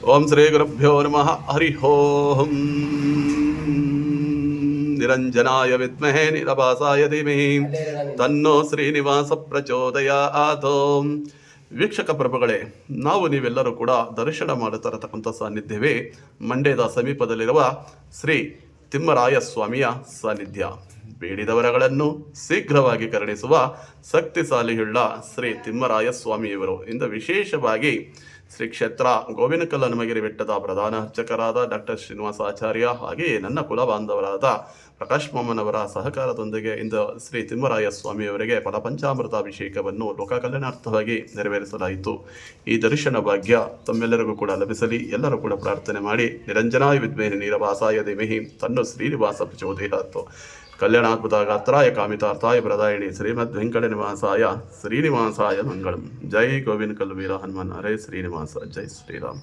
ಓಂ ಶ್ರೀ ಗುರುಭ್ಯೋ ನಮಃ ಹರಿ ಓಂ. ನಿರಂಜನಾಯ ವಿದ್ಮಹೇ ನೀಲಭಾಸಾಯ ಧೀಮಹಿ ತನ್ನೋ ಶ್ರೀನಿವಾಸ ಪ್ರಚೋದಯಾತ್. ವೀಕ್ಷಕ ಪ್ರಭುಗಳೇ, ನಾವು ನೀವೆಲ್ಲರೂ ಕೂಡ ದರ್ಶನ ಮಾಡುತ್ತಿರತಕ್ಕಂಥ ಸಾನ್ನಿಧ್ಯವೇ ಮಂಡ್ಯದ ಸಮೀಪದಲ್ಲಿರುವ ಶ್ರೀ ತಿಮ್ಮರಾಯ ಸ್ವಾಮಿಯ ಸಾನ್ನಿಧ್ಯ. ಬೇಡಿದವರಗಳನ್ನು ಶೀಘ್ರವಾಗಿ ಕರುಣಿಸುವ ಶಕ್ತಿಶಾಲಿಯುಳ್ಳ ಶ್ರೀ ತಿಮ್ಮರಾಯ ಸ್ವಾಮಿಯವರು. ಇಂದು ವಿಶೇಷವಾಗಿ ಶ್ರೀ ಕ್ಷೇತ್ರ ಗೋವಿನಕಲ್ಲ ನಮಗಿರಿ ಬೆಟ್ಟದ ಪ್ರಧಾನ ಅರ್ಚಕರಾದ ಡಾಕ್ಟರ್ ಶ್ರೀನಿವಾಸಾಚಾರ್ಯ ಹಾಗೆಯೇ ನನ್ನ ಕುಲ ಬಾಂಧವರಾದ ಪ್ರಕಾಶ್ ಮೊಮ್ಮನವರ ಸಹಕಾರದೊಂದಿಗೆ ಇಂದು ಶ್ರೀ ತಿಮ್ಮರಾಯ ಸ್ವಾಮಿಯವರಿಗೆ ಫಲಪಂಚಾಮೃತಾಭಿಷೇಕವನ್ನು ಲೋಕ ಕಲ್ಯಾಣಾರ್ಥವಾಗಿ ನೆರವೇರಿಸಲಾಯಿತು. ಈ ದರ್ಶನ ಭಾಗ್ಯ ತಮ್ಮೆಲ್ಲರಿಗೂ ಕೂಡ ಲಭಿಸಲಿ ಎಲ್ಲರೂ ಕೂಡ ಪ್ರಾರ್ಥನೆ ಮಾಡಿ. ನಿರಂಜನಾಯ ವಿದ್ಮಹೇ ನೀಲಭಾಸಾಯ ಧೀಮಹಿ ತನ್ನೋ ಶ್ರೀನಿವಾಸ ಪ್ರಚೋದಯಾತ್. ಕಲ್ಯಾಣಾದ್ಭುತ ಗಾತ್ರಾಯ ಕಾಮಿತಾರ್ಥಾಯ ಪ್ರದಾಯಿನಿ ಶ್ರೀಮದ್ ವೆಂಕಟನಿವಾಸಾಯ ಶ್ರೀನಿವಾಸಾಯ ಮಂಗಳಂ. ಜೈ ಗೋವಿನ ಕಲ್ಲು ವೀರ ಹನುಮನ್. ಹರೇ ಶ್ರೀನಿವಾಸ. ಜೈ ಶ್ರೀರಾಮ್.